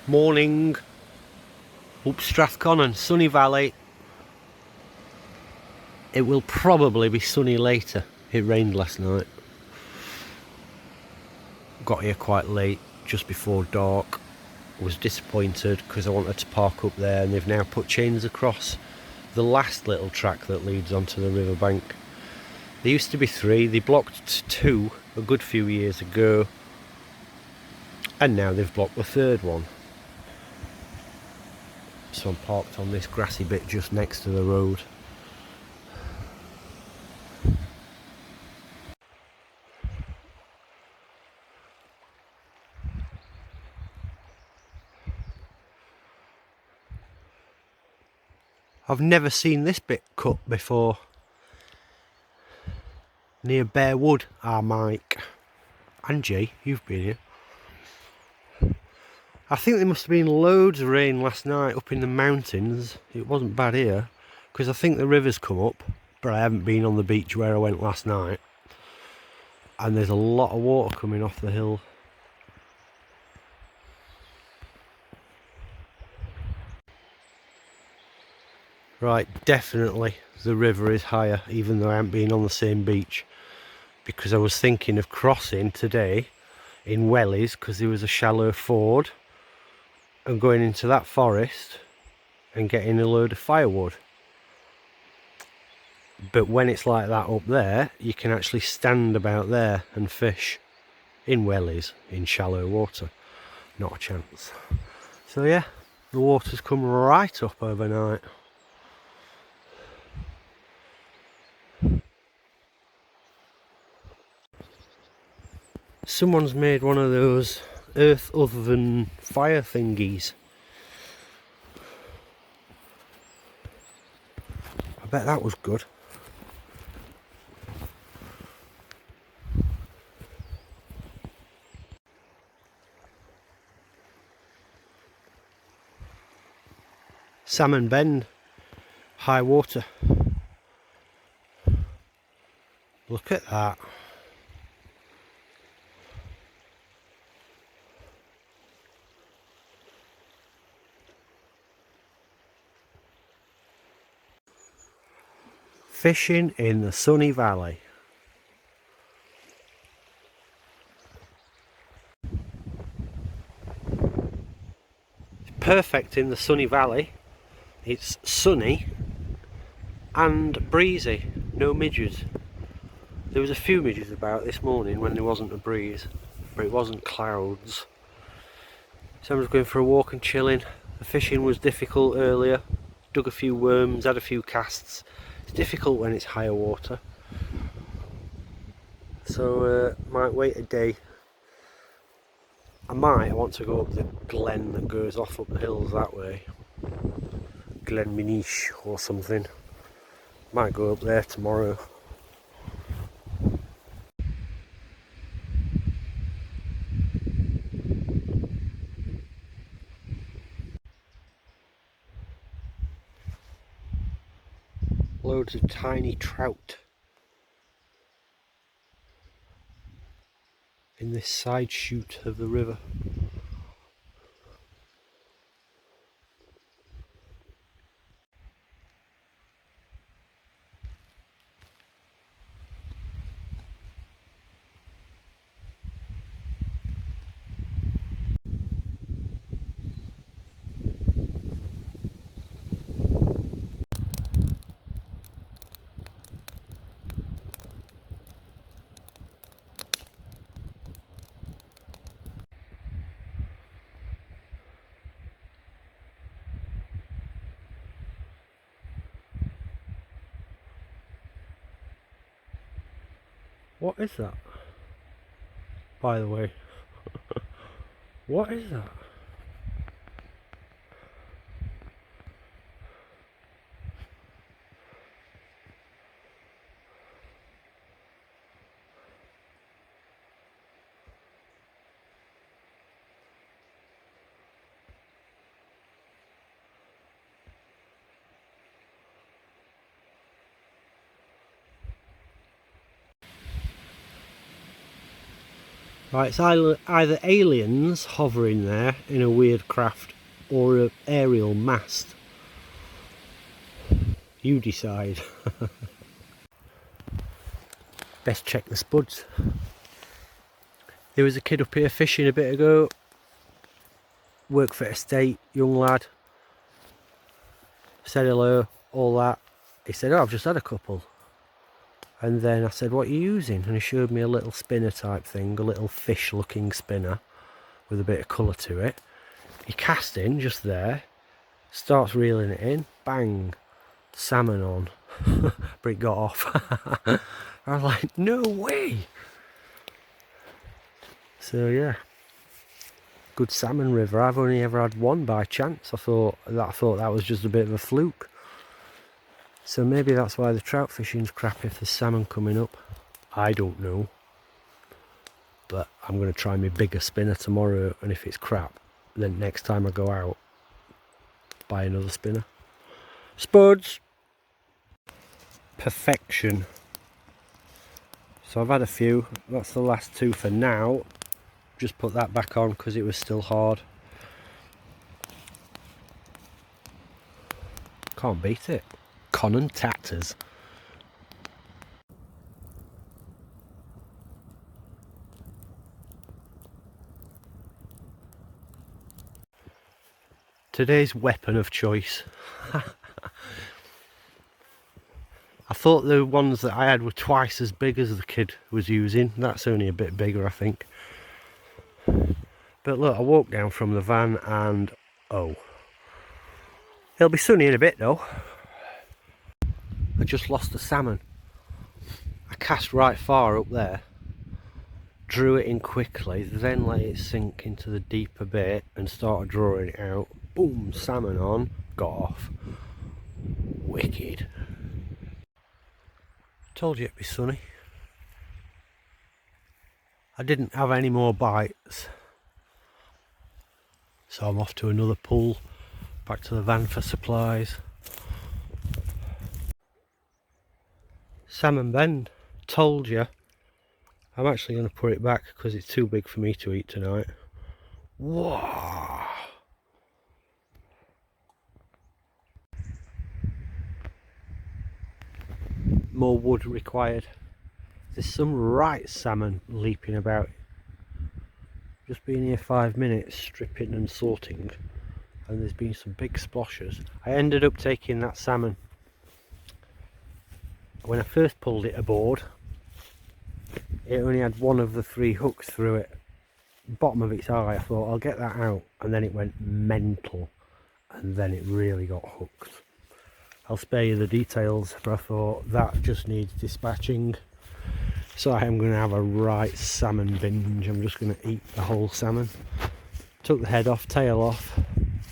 Morning up Strathconnell, sunny valley. It will probably be sunny later. It rained last night. Got here quite late, just before dark. Was disappointed because I wanted to park up there, and they've now put chains across the last little track that leads onto the riverbank. There used to be 3, they blocked 2 a good few years ago, and now they've blocked the 3rd one. So I'm parked on this grassy bit just next to the road. I've never seen this bit cut before. Near Bear Wood. Mike. Angie, you've been here. I think there must have been loads of rain last night up in the mountains. It wasn't bad here, because I think the river's come up, but I haven't been on the beach where I went last night. And there's a lot of water coming off the hill. Right, definitely the river is higher, even though I haven't been on the same beach, because I was thinking of crossing today in Wellies, because there was a shallow ford, and going into that forest and getting a load of firewood. But when it's like that up there, you can actually stand about there and fish in wellies, in shallow water. Not a chance. So yeah, the water's come right up overnight. Someone's made one of those earth oven fire thingies. I bet that was good. Salmon Bend, high water. Look at that. Fishing in the sunny valley. Perfect in the sunny valley. It's sunny and breezy, no midges. There was a few midges about this morning when there wasn't a breeze, but it wasn't clouds. So I was going for a walk and chilling. The fishing was difficult earlier, dug a few worms, had a few casts. It's difficult when it's higher water, so might wait a day. I want to go up the glen that goes off up the hills that way, Glen Minish or something. Might go up there tomorrow. Loads of tiny trout in this side chute of the river. What is that? By the way, what is that? Right, it's either aliens hovering there in a weird craft or an aerial mast. You decide. Best check the spuds. There was a kid up here fishing a bit ago. Worked for estate, young lad. Said hello, all that. He said, oh, I've just had a couple. And then I said, what are you using? And he showed me a little spinner type thing, a little fish looking spinner with a bit of colour to it. He cast in just there, starts reeling it in, bang, salmon on. But it got off. I was like, no way. So yeah, good salmon river. I've only ever had one by chance. I thought that was just a bit of a fluke. So maybe that's why the trout fishing's crap if there's salmon coming up. I don't know. But I'm going to try my bigger spinner tomorrow, and if it's crap, then next time I go out, buy another spinner. Spuds! Perfection. So I've had a few. That's the last two for now. Just put that back on because it was still hard. Can't beat it. Conan tatters. Today's weapon of choice. I thought the ones that I had were twice as big as the kid was using. That's only a bit bigger, I think. But look, I walked down from the van and oh. It'll be sunny in a bit though. I just lost a salmon. I cast right far up there, drew it in quickly, then let it sink into the deeper bit and started drawing it out. Boom, salmon on, got off. Wicked. Told you it'd be sunny. I didn't have any more bites, so I'm off to another pool, back to the van for supplies. Salmon Bend, told you. I'm actually going to put it back because it's too big for me to eat tonight. Whoa! More wood required. There's some right salmon leaping about. Just been here 5 minutes stripping and sorting, and there's been some big splashes. I ended up taking that salmon. When I first pulled it aboard, it only had one of the 3 hooks through it. Bottom of its eye. I thought I'll get that out, and then it went mental, and then it really got hooked. I'll spare you the details, but I thought that just needs dispatching. So I am going to have a right salmon binge. I'm just going to eat the whole salmon. Took the head off, tail off,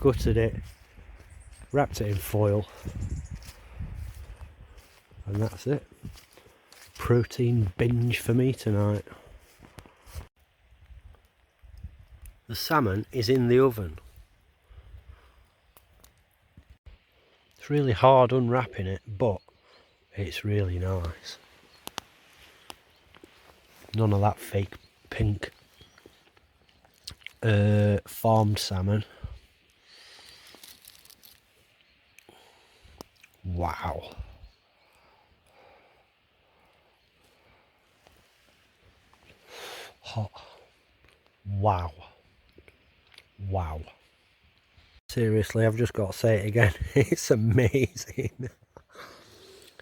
gutted it, wrapped it in foil, and that's it. Protein binge for me tonight. The salmon is in the oven. It's really hard unwrapping it, but it's really nice. None of that fake pink farmed salmon. Wow. Hot. Wow. Wow. Seriously, I've just got to say it again. It's amazing.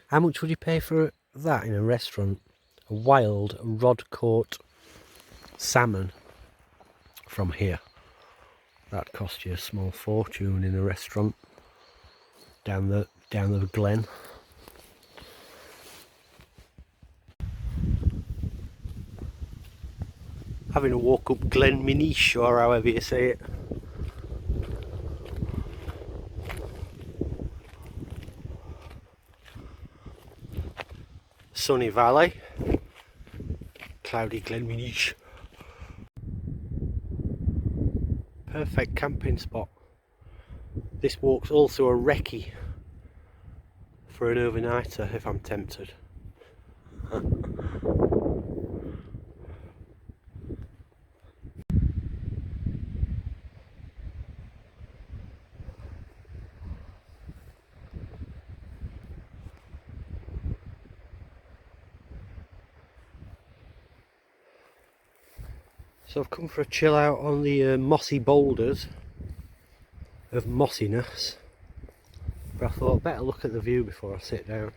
How much would you pay for that in a restaurant? A wild rod caught salmon from here. That'd cost you a small fortune in a restaurant down the glen. Having a walk up Glen Minish, or however you say it. Sunny valley, cloudy Glen Minish. Perfect camping spot. This walk's also a recce for an overnighter if I'm tempted. So I've come for a chill out on the mossy boulders of mossiness, but I thought I'd better look at the view before I sit down.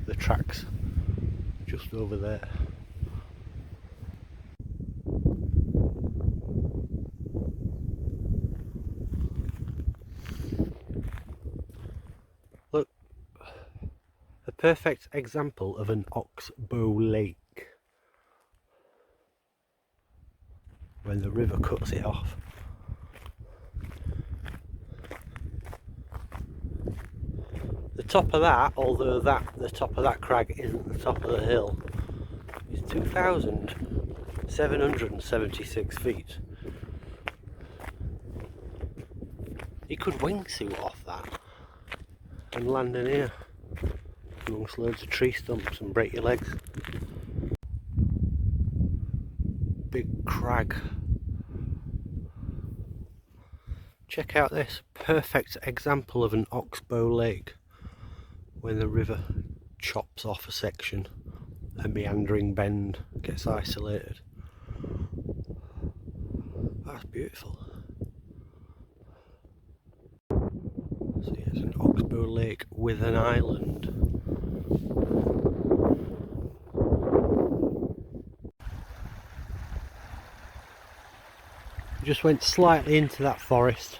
The track's just over there. Look, a perfect example of an oxbow lake when the river cuts it off. The top of that, although the top of that crag isn't the top of the hill, is 2,776 feet. You could wingsuit off that and land in here amongst loads of tree stumps and break your legs. Big crag. Check out this perfect example of an oxbow lake when the river chops off a section, a meandering bend gets isolated. That's beautiful. So it's an oxbow lake with an island. Just went slightly into that forest.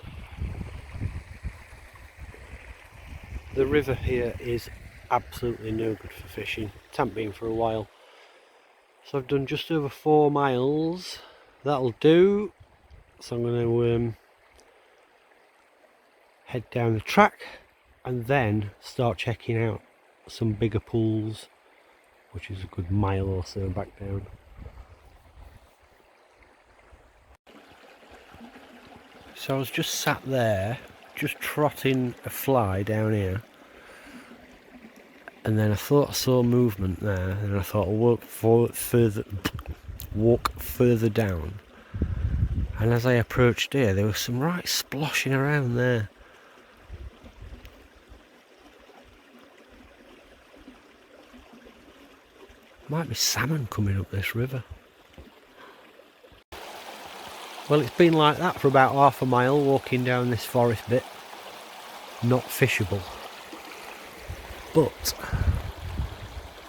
The river here is absolutely no good for fishing. It hasn't been for a while. So I've done just over 4 miles. That'll do. So I'm going to head down the track and then start checking out some bigger pools, which is a good mile or so back down. So I was just sat there, just trotting a fly down here, and then I thought I saw movement there, and I thought I'll walk further down. And as I approached here, there was some right sploshing around there. Might be salmon coming up this river. Well, it's been like that for about half a mile walking down this forest bit. Not fishable. But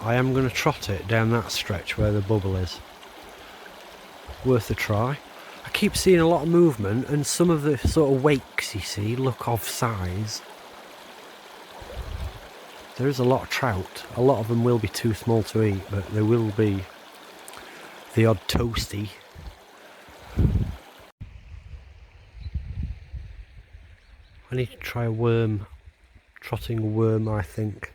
I am going to trot it down that stretch where the bubble is. Worth a try. I keep seeing a lot of movement, and some of the sort of wakes you see look of size. There is a lot of trout. A lot of them will be too small to eat, but there will be the odd toasty. I need to try a worm, trotting a worm, I think.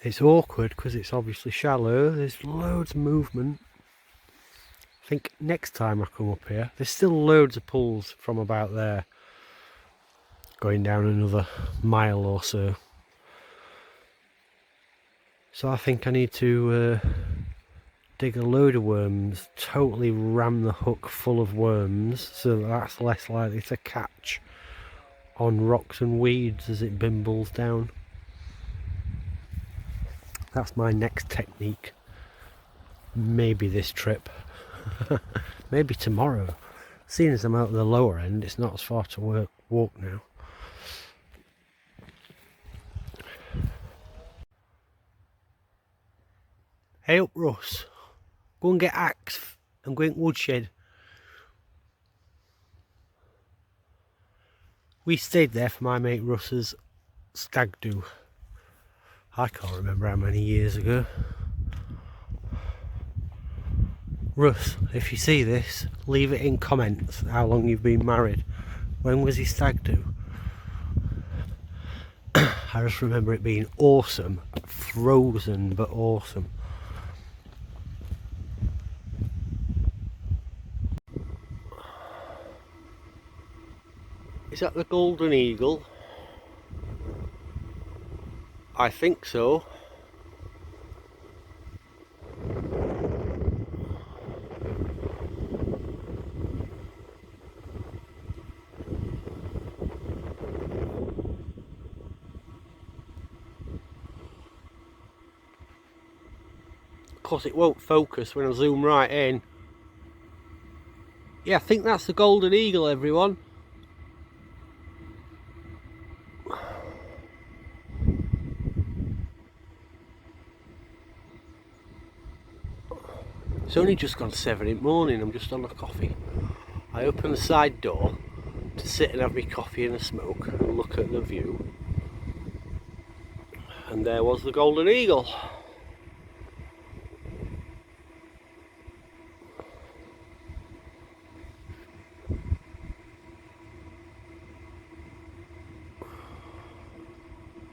It's awkward because it's obviously shallow, there's loads of movement. I think next time I come up here, there's still loads of pools from about there, going down another mile or so. So I think I need to dig a load of worms, totally ram the hook full of worms, so that's less likely to catch on rocks and weeds as it bimbles down. That's my next technique. Maybe this trip. Maybe tomorrow. Seeing as I'm out at the lower end, it's not as far to walk now. Hey up, Russ. Go and get axe and go in woodshed. We stayed there for my mate Russ's stag do. I can't remember how many years ago. Russ, if you see this, leave it in comments how long you've been married. When was his stag do? I just remember it being awesome. Frozen, but awesome. Is that the Golden Eagle? I think so. course it won't focus when I zoom right in. Yeah, I think that's the golden eagle, everyone. It's only just gone 7 in the morning, I'm just on a coffee. I open the side door to sit and have my coffee and a smoke and look at the view. And there was the golden eagle.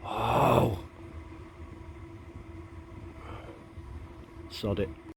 Oh, sod it.